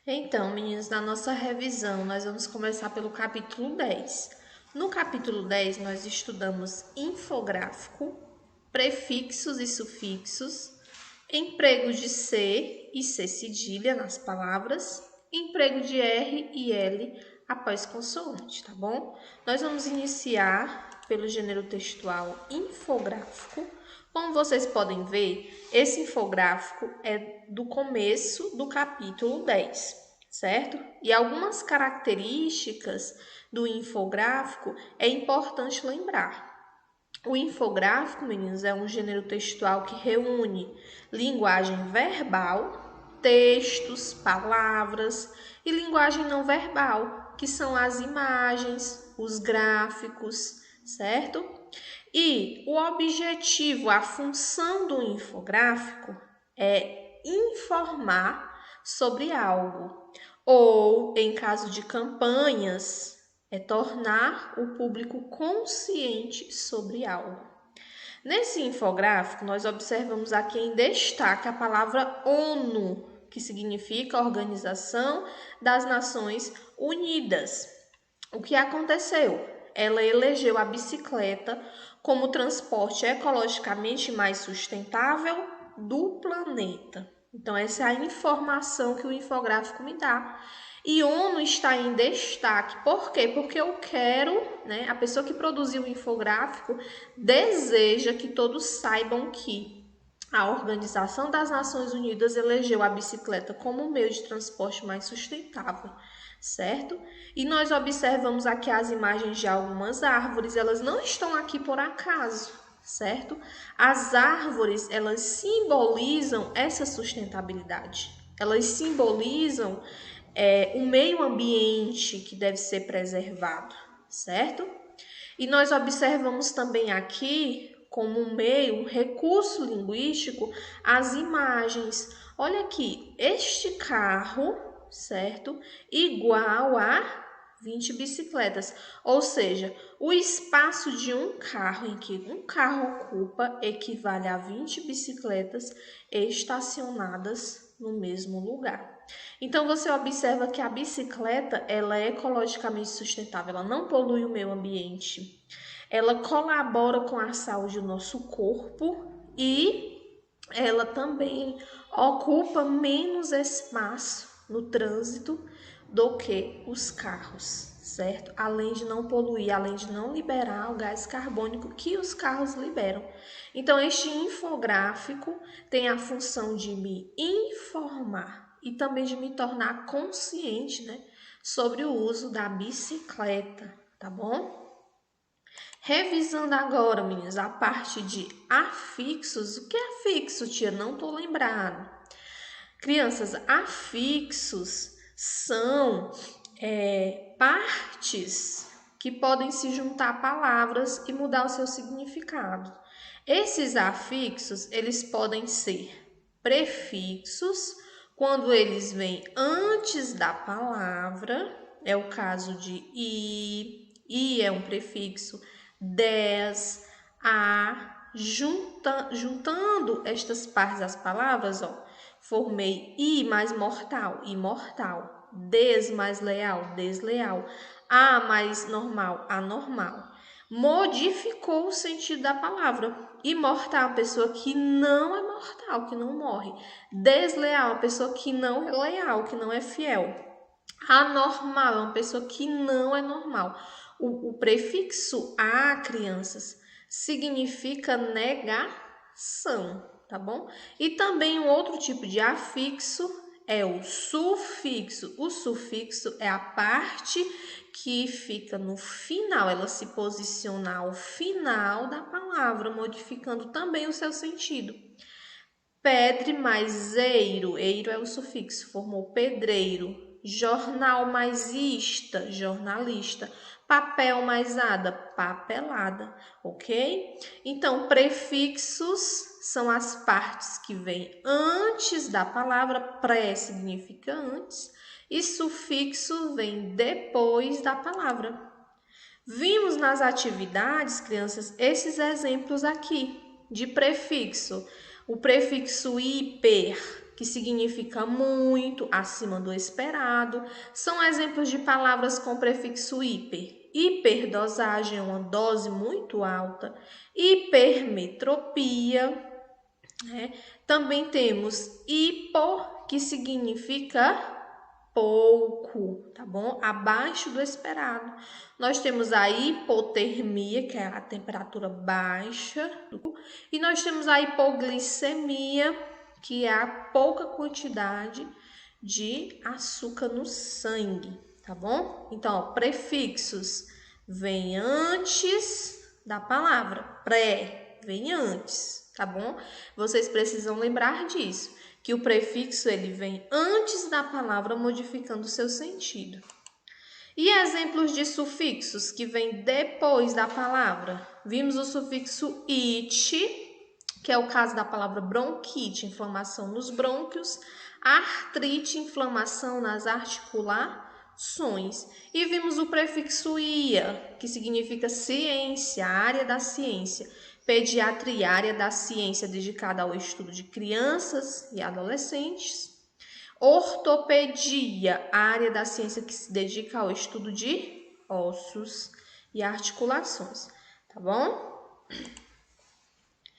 Então, meninos, na nossa revisão, nós vamos começar pelo capítulo 10. No capítulo 10, nós estudamos infográfico, prefixos e sufixos, emprego de C e C cedilha nas palavras, emprego de R e L após consoante, tá bom? Nós vamos iniciar pelo gênero textual infográfico. Como vocês podem ver, esse infográfico é do começo do capítulo 10, certo? E algumas características do infográfico é importante lembrar. O infográfico, meninos, é um gênero textual que reúne linguagem verbal, textos, palavras e linguagem não verbal, que são as imagens, os gráficos, certo? E o objetivo, a função do infográfico é informar sobre algo, ou, em caso de campanhas, é tornar o público consciente sobre algo. Nesse infográfico, nós observamos aqui em destaque a palavra ONU, que significa Organização das Nações Unidas. O que aconteceu? Ela elegeu a bicicleta como transporte ecologicamente mais sustentável do planeta. Então, essa é a informação que o infográfico me dá. E ONU está em destaque. Por quê? Porque eu quero, a pessoa que produziu o infográfico deseja que todos saibam que a Organização das Nações Unidas elegeu a bicicleta como meio de transporte mais sustentável, certo? E nós observamos aqui as imagens de algumas árvores, elas não estão aqui por acaso, certo? As árvores, elas simbolizam essa sustentabilidade, elas simbolizam o meio ambiente que deve ser preservado, certo? E nós observamos também aqui, como um meio, um recurso linguístico, as imagens. Olha aqui, este carro, certo? Igual a 20 bicicletas. Ou seja, o espaço de um carro em que um carro ocupa equivale a 20 bicicletas estacionadas no mesmo lugar. Então, você observa que a bicicleta ela é ecologicamente sustentável, ela não polui o meio ambiente, ela colabora com a saúde do nosso corpo e ela também ocupa menos espaço no trânsito do que os carros, certo? Além de não poluir, além de não liberar o gás carbônico que os carros liberam. Então, este infográfico tem a função de me informar e também de me tornar consciente, sobre o uso da bicicleta, tá bom? Revisando agora, meninas, a parte de afixos. O que é afixo, tia? Não tô lembrado. Crianças, afixos são partes que podem se juntar a palavras e mudar o seu significado. Esses afixos, eles podem ser prefixos, quando eles vêm antes da palavra, é o caso de i é um prefixo, des, a, juntando estas partes das palavras, formei i mais mortal, imortal, des mais leal, desleal, a mais normal, anormal. Modificou o sentido da palavra. Imortal é uma pessoa que não é mortal, que não morre. Desleal é uma pessoa que não é leal, que não é fiel. Anormal é uma pessoa que não é normal. O prefixo a, crianças, significa negação, tá bom? E também um outro tipo de afixo é o sufixo. O sufixo é a parte que fica no final, ela se posiciona ao final da palavra, modificando também o seu sentido. Pedre mais eiro, eiro é o sufixo, formou pedreiro. Jornal mais ista, jornalista. Papel mais ada, papelada, ok? Então, prefixos são as partes que vêm antes da palavra, pré significa antes, e sufixo vem depois da palavra. Vimos nas atividades, crianças, esses exemplos aqui de prefixo. O prefixo hiper que significa muito, acima do esperado. São exemplos de palavras com prefixo hiper. Hiperdosagem é uma dose muito alta. Hipermetropia, né? Também temos hipo, que significa pouco, tá bom? Abaixo do esperado. Nós temos a hipotermia, que é a temperatura baixa, e nós temos a hipoglicemia, que é a pouca quantidade de açúcar no sangue, tá bom? Então, ó, prefixos vem antes da palavra, pré vem antes, tá bom? Vocês precisam lembrar disso, que o prefixo ele vem antes da palavra, modificando o seu sentido. E exemplos de sufixos que vêm depois da palavra? Vimos o sufixo it, que é o caso da palavra bronquite, inflamação nos brônquios, artrite, inflamação nas articulações. E vimos o prefixo ia, que significa ciência, área da ciência. Pediatria, área da ciência dedicada ao estudo de crianças e adolescentes. Ortopedia, área da ciência que se dedica ao estudo de ossos e articulações, tá bom?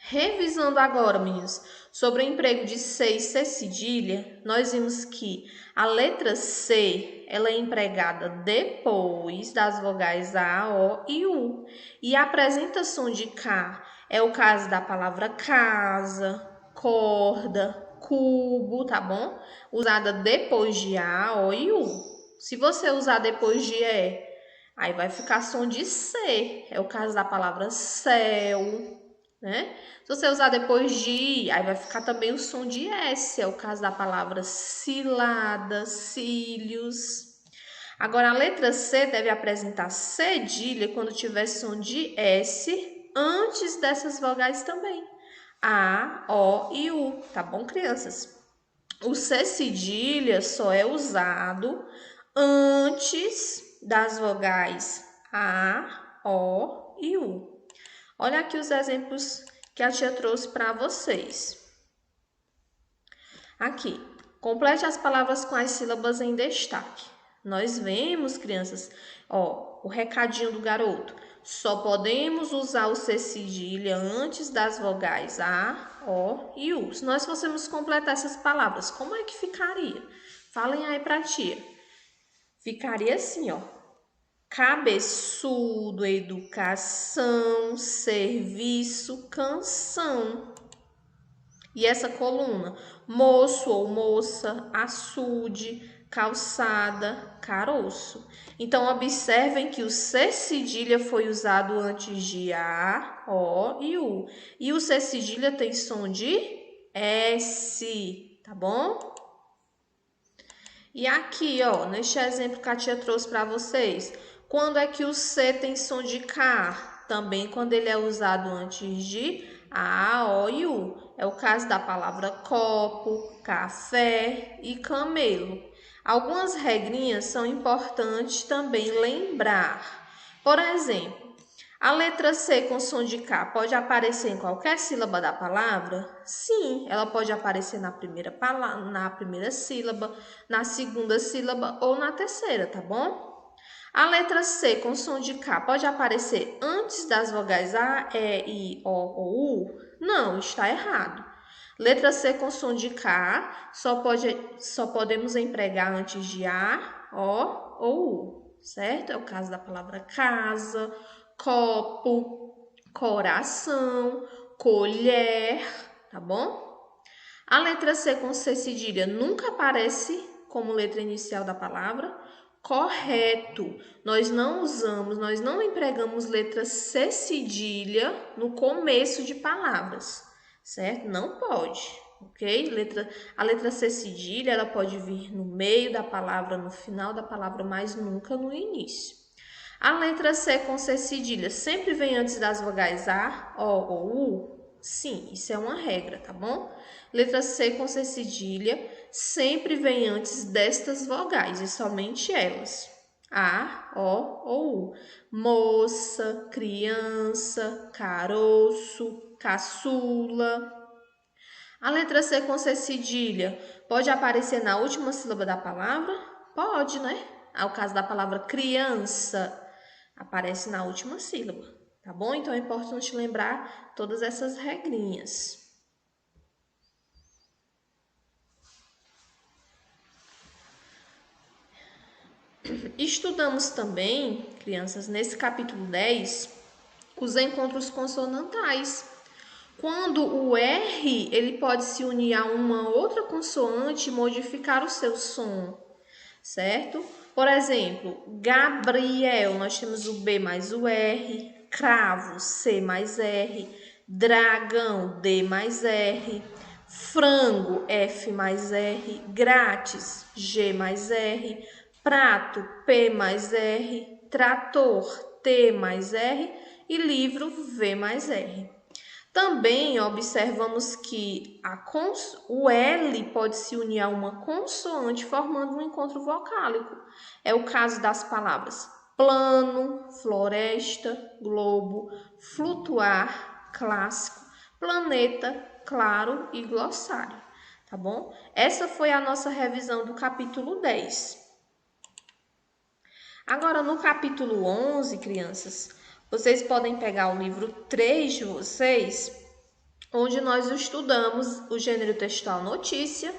Revisando agora, meninos, sobre o emprego de C e C cedilha, nós vimos que a letra C, ela é empregada depois das vogais A, O e U. E a apresentação de K é o caso da palavra casa, corda, cubo, tá bom? Usada depois de A, O e U. Se você usar depois de E, aí vai ficar som de C. É o caso da palavra céu, né? Se você usar depois de I, aí vai ficar também o som de S. É o caso da palavra cilada, cílios. Agora, a letra C deve apresentar cedilha quando tiver som de S antes dessas vogais também. A, O e U, tá bom, crianças? O C cedilha só é usado antes das vogais A, O e U. Olha aqui os exemplos que a tia trouxe para vocês. Aqui, complete as palavras com as sílabas em destaque. Nós vemos, crianças, ó, o recadinho do garoto. Só podemos usar o C cedilha antes das vogais A, O e U. Se nós fôssemos completar essas palavras, como é que ficaria? Falem aí pra tia. Ficaria assim, ó. Cabeçudo, educação, serviço, canção. E essa coluna, moço ou moça, açude, calçada, caroço. Então, observem que o C cedilha foi usado antes de A, O e U. E o C cedilha tem som de S, tá bom? E aqui, ó, neste exemplo que a tia trouxe para vocês, quando é que o C tem som de K? Também quando ele é usado antes de A, O e U. É o caso da palavra copo, café e camelo. Algumas regrinhas são importantes também lembrar. Por exemplo, a letra C com som de K pode aparecer em qualquer sílaba da palavra? Sim, ela pode aparecer na primeira sílaba, na segunda sílaba ou na terceira, tá bom? A letra C com som de K pode aparecer antes das vogais A, E, I, O ou U? Não, está errado. Letra C com som de K só podemos empregar antes de A, O ou U, certo? É o caso da palavra casa, copo, coração, colher, tá bom? A letra C com C cedilha nunca aparece como letra inicial da palavra. Correto. Nós não empregamos letra C cedilha no começo de palavras, certo? Não pode, ok? A letra C cedilha, ela pode vir no meio da palavra, no final da palavra, mas nunca no início. A letra C com C cedilha sempre vem antes das vogais A, O ou U? Sim, isso é uma regra, tá bom? Letra C com C cedilha sempre vem antes destas vogais e somente elas. A, O ou U. Moça, criança, caroço, caçula. A letra C com C cedilha pode aparecer na última sílaba da palavra? Pode, né? É o caso da palavra criança, aparece na última sílaba, tá bom? Então é importante lembrar todas essas regrinhas. Estudamos também, crianças, nesse capítulo 10, os encontros consonantais. Quando o R ele pode se unir a uma outra consoante e modificar o seu som, certo? Por exemplo, Gabriel, nós temos o B mais o R, cravo, C mais R, dragão, D mais R, frango, F mais R, grátis, G mais R, prato, P mais R, trator, T mais R e livro, V mais R. Também observamos que o L pode se unir a uma consoante formando um encontro vocálico. É o caso das palavras plano, floresta, globo, flutuar, clássico, planeta, claro e glossário. Tá bom? Essa foi a nossa revisão do capítulo 10. Agora, no capítulo 11, crianças, vocês podem pegar o livro 3 de vocês, onde nós estudamos o gênero textual notícia,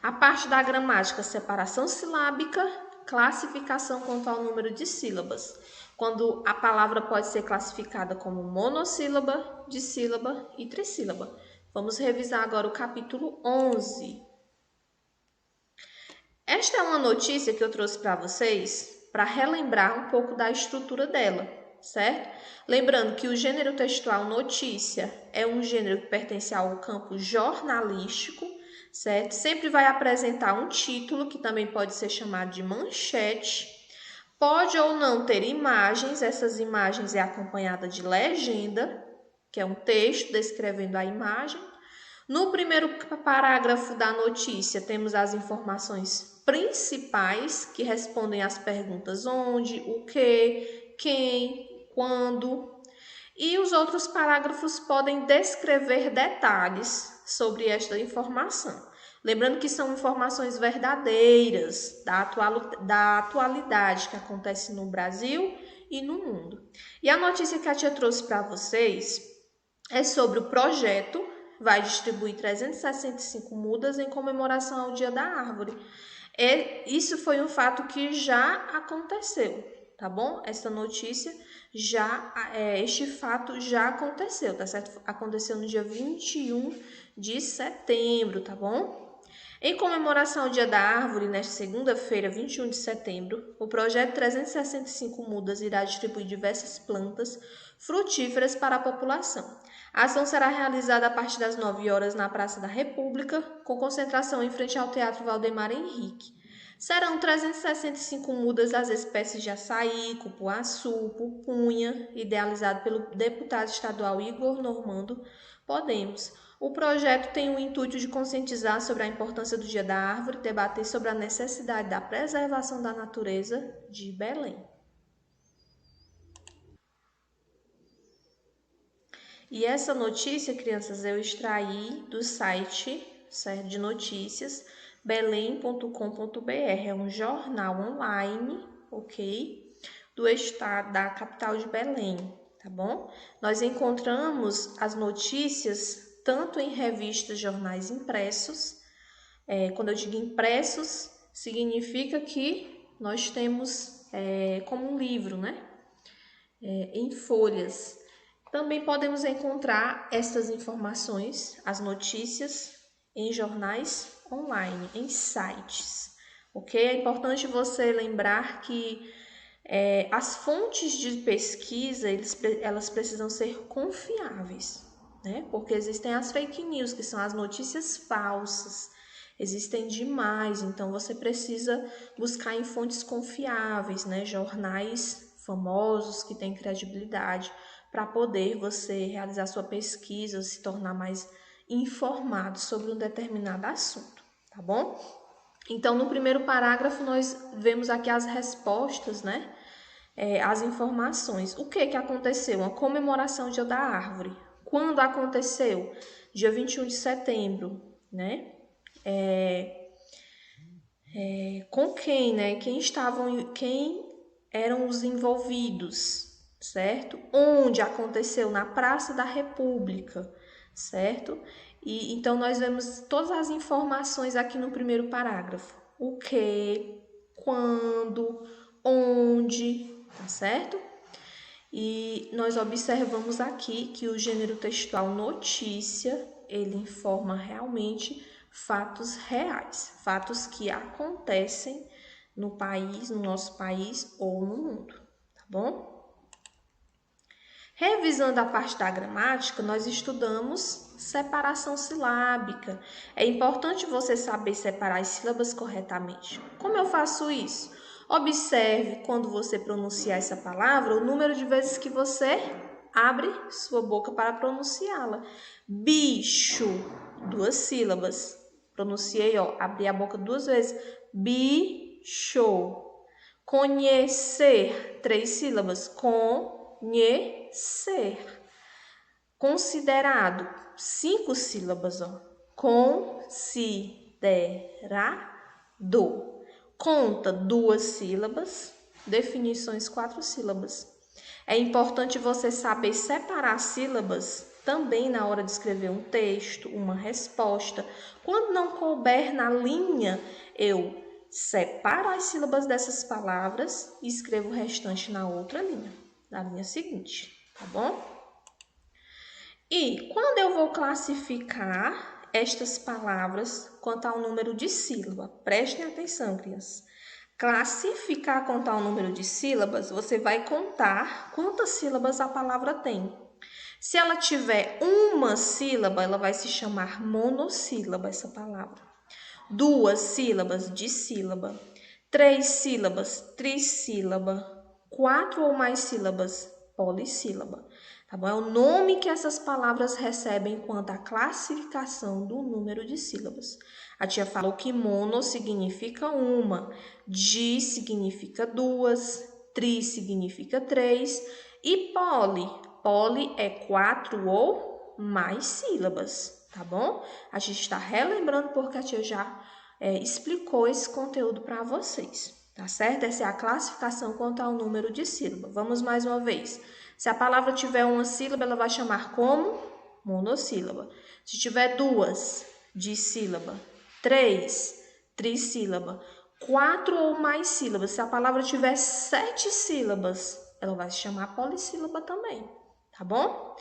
a parte da gramática, separação silábica, classificação quanto ao número de sílabas, quando a palavra pode ser classificada como monossílaba, dissílaba e trissílaba. Vamos revisar agora o capítulo 11. Esta é uma notícia que eu trouxe para vocês para relembrar um pouco da estrutura dela, certo? Lembrando que o gênero textual notícia é um gênero que pertence ao campo jornalístico, certo? Sempre vai apresentar um título, que também pode ser chamado de manchete. Pode ou não ter imagens, essas imagens é acompanhada de legenda, que é um texto descrevendo a imagem. No primeiro parágrafo da notícia, temos as informações principais que respondem às perguntas onde, o que, quem, quando. E os outros parágrafos podem descrever detalhes sobre esta informação. Lembrando que são informações verdadeiras da atualidade que acontece no Brasil e no mundo. E a notícia que a tia trouxe para vocês é sobre o projeto. Vai distribuir 365 mudas em comemoração ao Dia da Árvore. Isso foi um fato que já aconteceu, tá bom? Essa notícia este fato já aconteceu, tá certo? Aconteceu no dia 21 de setembro, tá bom? Em comemoração ao Dia da Árvore, nesta segunda-feira, 21 de setembro, o projeto 365 mudas irá distribuir diversas plantas frutíferas para a população. A ação será realizada a partir das 9 horas na Praça da República, com concentração em frente ao Teatro Valdemar Henrique. Serão 365 mudas das espécies de açaí, cupuaçu, pupunha, idealizado pelo deputado estadual Igor Normando Podemos. O projeto tem o intuito de conscientizar sobre a importância do Dia da Árvore e debater sobre a necessidade da preservação da natureza de Belém. E essa notícia, crianças, eu extraí do site de notícias belém.com.br. É um jornal online, ok? Do estado, da capital de Belém, tá bom? Nós encontramos as notícias tanto em revistas, jornais impressos. Quando eu digo impressos, significa que nós temos como um livro, né? Em folhas. Também podemos encontrar essas informações, as notícias, em jornais online, em sites, ok? É importante você lembrar que as fontes de pesquisa, elas precisam ser confiáveis, né? Porque existem as fake news, que são as notícias falsas, existem demais, então você precisa buscar em fontes confiáveis, né? Jornais famosos que têm credibilidade, para poder você realizar sua pesquisa, se tornar mais informado sobre um determinado assunto, tá bom? Então, no primeiro parágrafo, nós vemos aqui as respostas, né? As informações. O que aconteceu? Uma comemoração do Dia da Árvore. Quando aconteceu? Dia 21 de setembro, né? Com quem, né? Quem eram os envolvidos, certo? Onde aconteceu? Na Praça da República, certo? E então nós vemos todas as informações aqui no primeiro parágrafo. O que, quando, onde, tá certo? E nós observamos aqui que o gênero textual notícia, ele informa realmente fatos reais, fatos que acontecem no país, no nosso país ou no mundo, tá bom? Revisando a parte da gramática, nós estudamos separação silábica. É importante você saber separar as sílabas corretamente. Como eu faço isso? Observe quando você pronunciar essa palavra, o número de vezes que você abre sua boca para pronunciá-la. Bicho, 2 sílabas. Pronunciei, ó, abri a boca 2 vezes. Bicho. Conhecer, 3 sílabas. Conhecer. Considerado, 5 sílabas, ó. Considerado. Conta, 2 sílabas. Definições, 4 sílabas. É importante você saber separar sílabas também na hora de escrever um texto, uma resposta. Quando não couber na linha, eu separo as sílabas dessas palavras e escrevo o restante na outra linha, na linha seguinte, tá bom? E quando eu vou classificar estas palavras quanto ao número de sílaba, prestem atenção, crianças. Classificar quanto ao número de sílabas, você vai contar quantas sílabas a palavra tem. Se ela tiver uma sílaba, ela vai se chamar monossílaba, essa palavra. 2 sílabas, dissílaba. 3 sílabas, trissílaba. 4 ou mais sílabas, polissílaba. Tá bom? É o nome que essas palavras recebem quanto à classificação do número de sílabas. A tia falou que mono significa uma, di significa 2, tri significa 3 e poli é 4 ou mais sílabas, tá bom? A gente está relembrando porque a tia já explicou esse conteúdo para vocês, tá certo? Essa é a classificação quanto ao número de sílabas. Vamos mais uma vez. Se a palavra tiver uma sílaba, ela vai chamar como monossílaba. Se tiver 2, dissílaba. 3, trissílaba. 4 ou mais sílabas. Se a palavra tiver 7 sílabas, ela vai se chamar polissílaba também, tá bom?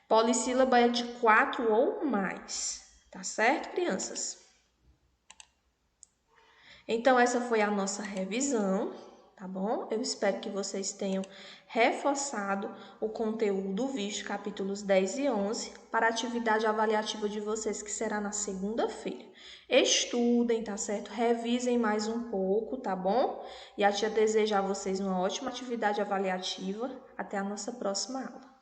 Polissílaba é de 4 ou mais, tá certo, crianças? Então, essa foi a nossa revisão, tá bom? Eu espero que vocês tenham reforçado o conteúdo do vídeo, capítulos 10 e 11, para a atividade avaliativa de vocês, que será na segunda-feira. Estudem, tá certo? Revisem mais um pouco, tá bom? E a tia deseja a vocês uma ótima atividade avaliativa. Até a nossa próxima aula.